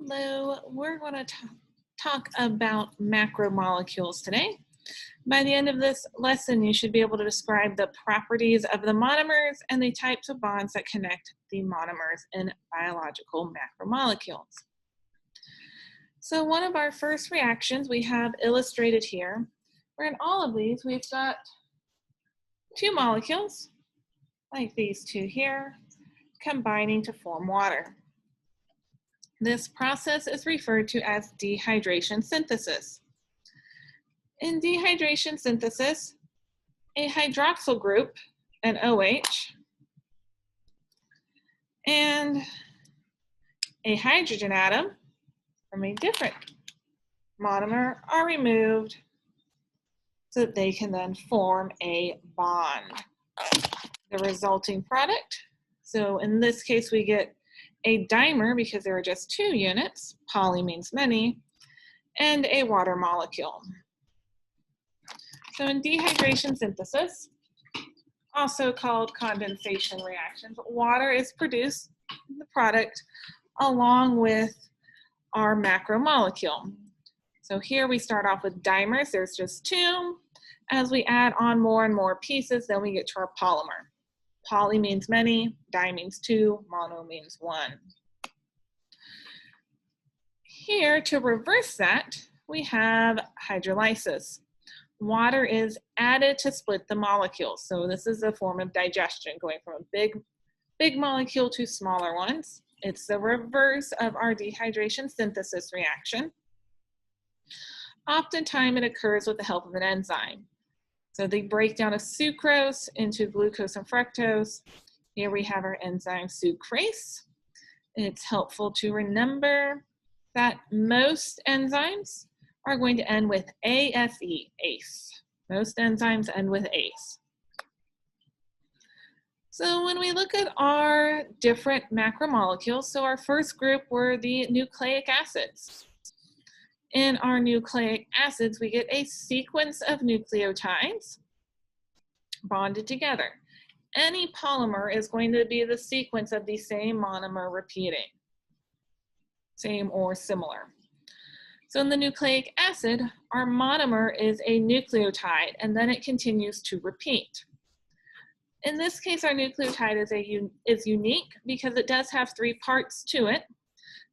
Hello, we're going to talk about macromolecules today. By the end of this lesson, you should be able to describe the properties of the monomers and the types of bonds that connect the monomers in biological macromolecules. So one of our first reactions we have illustrated here, where in all of these we've got two molecules, like these two here, combining to form water. This process is referred to as dehydration synthesis. In dehydration synthesis, a hydroxyl group, an OH, and a hydrogen atom from a different monomer are removed so that they can then form a bond. The resulting product, so in this case we get a dimer because there are just two units, poly means many, and a water molecule. So in dehydration synthesis, also called condensation reactions, water is produced, the product, along with our macromolecule. So here we start off with dimers, there's just two. As we add on more and more pieces, then we get to our polymer. Poly means many, di means two, mono means one. Here, to reverse that, we have hydrolysis. Water is added to split the molecules. So this is a form of digestion, going from a big molecule to smaller ones. It's the reverse of our dehydration synthesis reaction. Oftentimes it occurs with the help of an enzyme. So the breakdown of sucrose into glucose and fructose. Here we have our enzyme sucrase. It's helpful to remember that most enzymes are going to end with ASE, ACE. Most enzymes end with ACE. So when we look at our different macromolecules, so our first group were the nucleic acids. In our nucleic acids, we get a sequence of nucleotides bonded together. Any polymer is going to be the sequence of the same monomer repeating, same or similar. So in the nucleic acid, our monomer is a nucleotide, and then it continues to repeat. In this case, our nucleotide is unique because it does have three parts to it.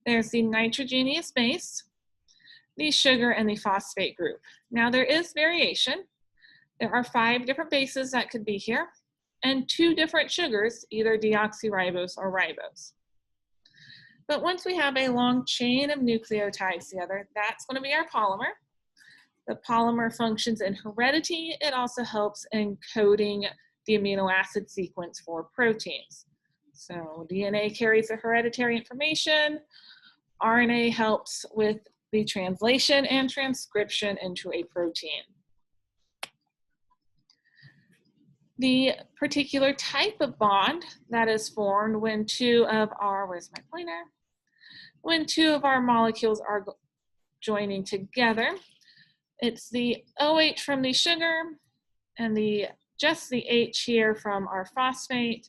There's the nitrogenous base, the sugar, and the phosphate group. Now there is variation. There are 5 different bases that could be here, and 2 different sugars, either deoxyribose or ribose. But once we have a long chain of nucleotides together, that's going to be our polymer. The polymer functions in heredity. It also helps in coding the amino acid sequence for proteins. So DNA carries the hereditary information. RNA helps with the translation and transcription into a protein. The particular type of bond that is formed when two of our, where's my pointer? When two of our molecules are joining together, it's the OH from the sugar and just the H here from our phosphate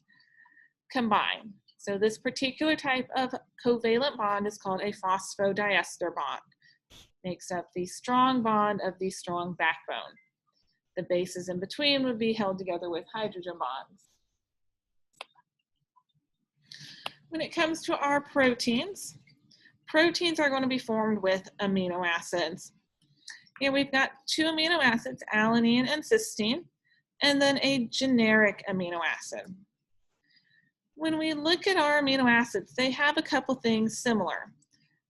combine. So this particular type of covalent bond is called a phosphodiester bond. Makes up the strong bond of the strong backbone. The bases in between would be held together with hydrogen bonds. When it comes to our proteins, proteins are going to be formed with amino acids. Here we've got 2 amino acids, alanine and cysteine, and then a generic amino acid. When we look at our amino acids, they have a couple things similar.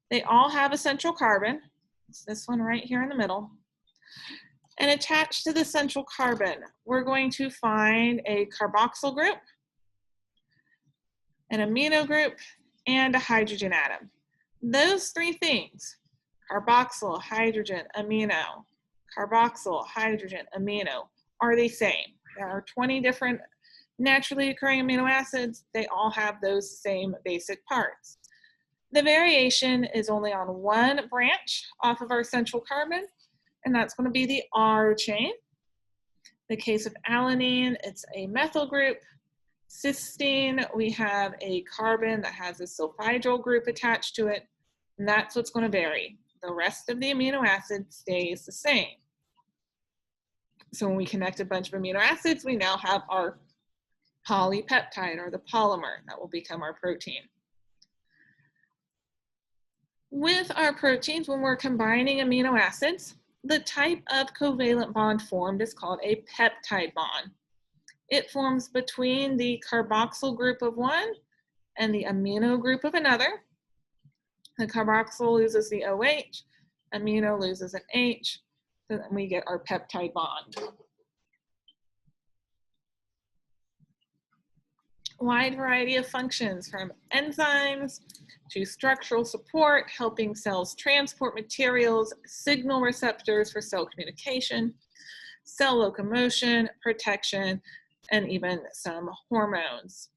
They all have a central carbon. It's this one right here in the middle. And attached to the central carbon, we're going to find a carboxyl group, an amino group, and a hydrogen atom. Those 3 things, carboxyl, hydrogen, amino, carboxyl, hydrogen, amino, are the same. There are 20 different naturally occurring amino acids. They all have those same basic parts. The variation is only on one branch off of our central carbon, and that's going to be the R chain. In the case of alanine, it's a methyl group. Cysteine, we have a carbon that has a sulfhydryl group attached to it. And that's what's going to vary. The rest of the amino acid stays the same. So when we connect a bunch of amino acids, we now have our polypeptide, or the polymer that will become our protein. With our proteins, when we're combining amino acids, the type of covalent bond formed is called a peptide bond. It forms between the carboxyl group of one and the amino group of another. The carboxyl loses the OH, amino loses an H, so then we get our peptide bond. Wide variety of functions, from enzymes to structural support, helping cells transport materials, signal receptors for cell communication, cell locomotion, protection, and even some hormones.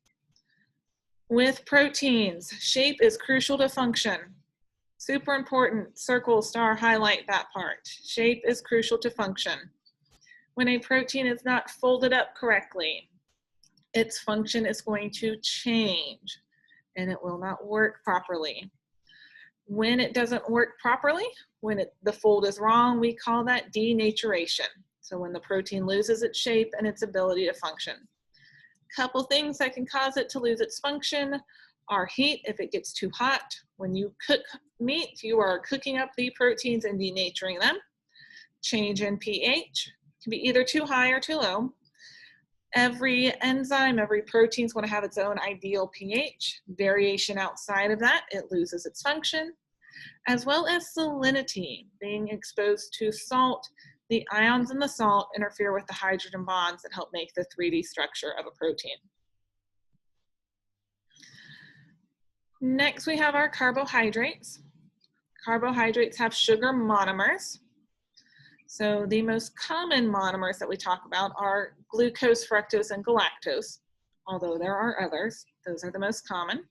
With proteins, shape is crucial to function. Super important, circle, star, highlight that part. Shape is crucial to function. When a protein is not folded up correctly, its function is going to change and it will not work properly. When it doesn't work properly, when the fold is wrong, we call that denaturation. So when the protein loses its shape and its ability to function. Couple things that can cause it to lose its function are heat, if it gets too hot. When you cook meat, you are cooking up the proteins and denaturing them. Change in pH, can be either too high or too low. Every enzyme, every protein is going to have its own ideal pH. Variation outside of that, it loses its function. As well as salinity, being exposed to salt. The ions in the salt interfere with the hydrogen bonds that help make the 3D structure of a protein. Next, we have our carbohydrates. Carbohydrates have sugar monomers. So the most common monomers that we talk about are glucose, fructose, and galactose, although there are others. Those are the most common.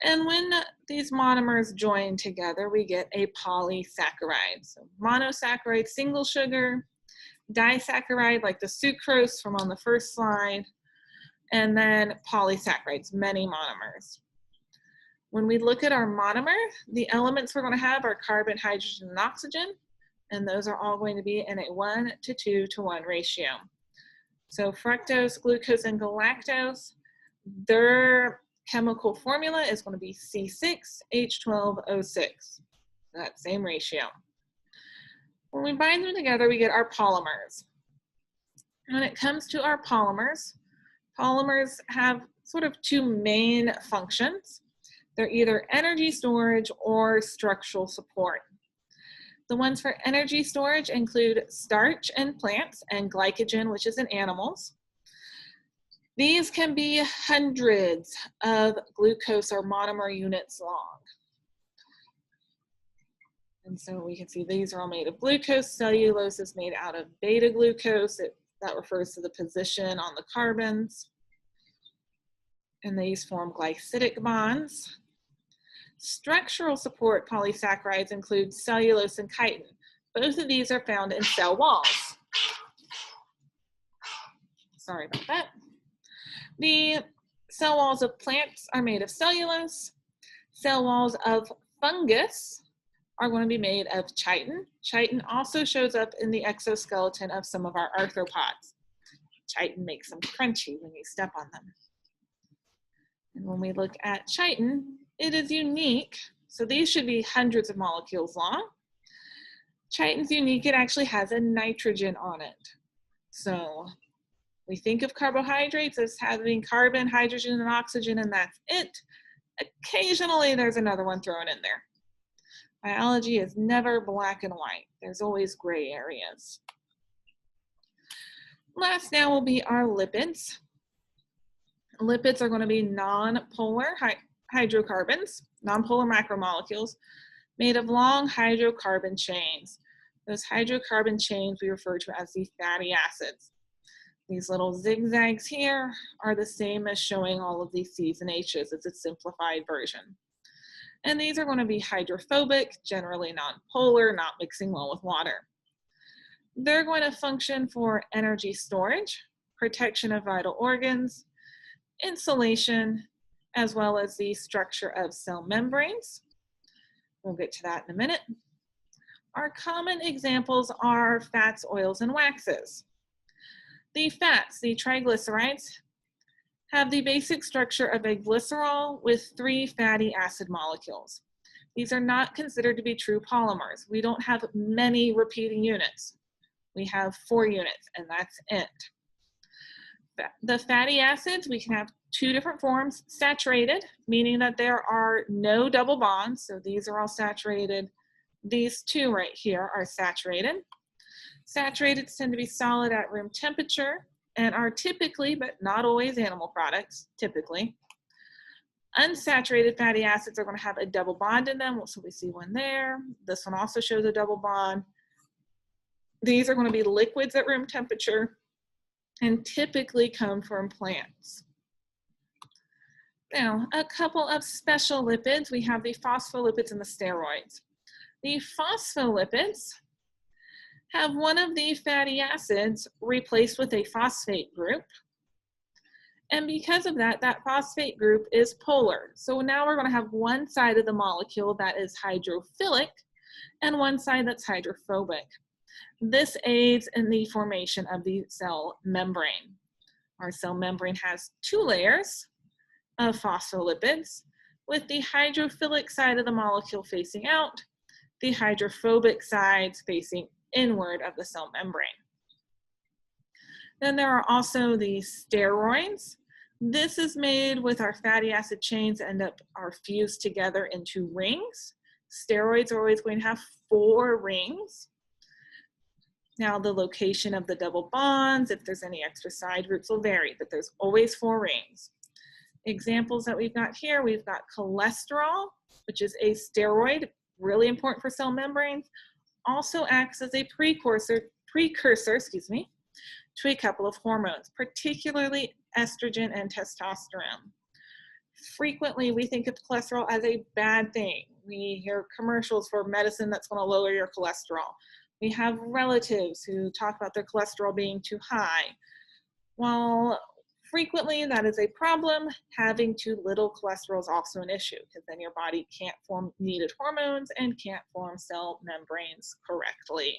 And when these monomers join together, we get a polysaccharide. So monosaccharide, single sugar, disaccharide, like the sucrose from on the first slide, and then polysaccharides, many monomers. When we look at our monomer, the elements we're going to have are carbon, hydrogen, and oxygen, and those are all going to be in a 1:2:1 ratio. So fructose, glucose, and galactose, their chemical formula is going to be C6H12O6, that same ratio. When we bind them together, we get our polymers. When it comes to our polymers, polymers have sort of two main functions. They're either energy storage or structural support. The ones for energy storage include starch in plants and glycogen, which is in animals. These can be hundreds of glucose or monomer units long. And so we can see these are all made of glucose. Cellulose is made out of beta glucose. That refers to the position on the carbons. And these form glycidic bonds. Structural support polysaccharides include cellulose and chitin. Both of these are found in cell walls. Sorry about that. The cell walls of plants are made of cellulose. Cell walls of fungus are going to be made of chitin. Chitin also shows up in the exoskeleton of some of our arthropods. Chitin makes them crunchy when you step on them. And when we look at chitin, it is unique. So these should be hundreds of molecules long. Chitin's unique, it actually has a nitrogen on it. So we think of carbohydrates as having carbon, hydrogen, and oxygen, and that's it. Occasionally there's another one thrown in there. Biology is never black and white. There's always gray areas. Last now will be our lipids. Lipids are going to be non-polar hydrocarbons, non-polar macromolecules, made of long hydrocarbon chains. Those hydrocarbon chains we refer to as the fatty acids. These little zigzags here are the same as showing all of these C's and H's. It's a simplified version. And these are going to be hydrophobic, generally non-polar, not mixing well with water. They're going to function for energy storage, protection of vital organs, insulation, as well as the structure of cell membranes. We'll get to that in a minute. Our common examples are fats, oils, and waxes. The fats, the triglycerides, have the basic structure of a glycerol with 3 fatty acid molecules. These are not considered to be true polymers. We don't have many repeating units. We have 4 units, and that's it. The fatty acids, we can have 2 different forms. Saturated, meaning that there are no double bonds, so these are all saturated. These 2 right here are saturated. Saturated tend to be solid at room temperature and are typically, but not always, animal products, typically. Unsaturated fatty acids are going to have a double bond in them, so we see one there. This one also shows a double bond. These are going to be liquids at room temperature and typically come from plants. Now, a couple of special lipids. We have the phospholipids and the steroids. The phospholipids have one of the fatty acids replaced with a phosphate group. And because of that, that phosphate group is polar. So now we're going to have one side of the molecule that is hydrophilic and one side that's hydrophobic. This aids in the formation of the cell membrane. Our cell membrane has 2 layers of phospholipids, with the hydrophilic side of the molecule facing out, the hydrophobic sides facing inward of the cell membrane. Then there are also the steroids. This is made with our fatty acid chains that are fused together into rings. Steroids are always going to have 4 rings. Now the location of the double bonds, if there's any extra side groups, will vary, but there's always 4 rings. Examples that we've got here, we've got cholesterol, which is a steroid, really important for cell membranes, also acts as a precursor, to a couple of hormones, particularly estrogen and testosterone. Frequently, we think of cholesterol as a bad thing. We hear commercials for medicine that's going to lower your cholesterol. We have relatives who talk about their cholesterol being too high. While frequently that is a problem, having too little cholesterol is also an issue, because then your body can't form needed hormones and can't form cell membranes correctly.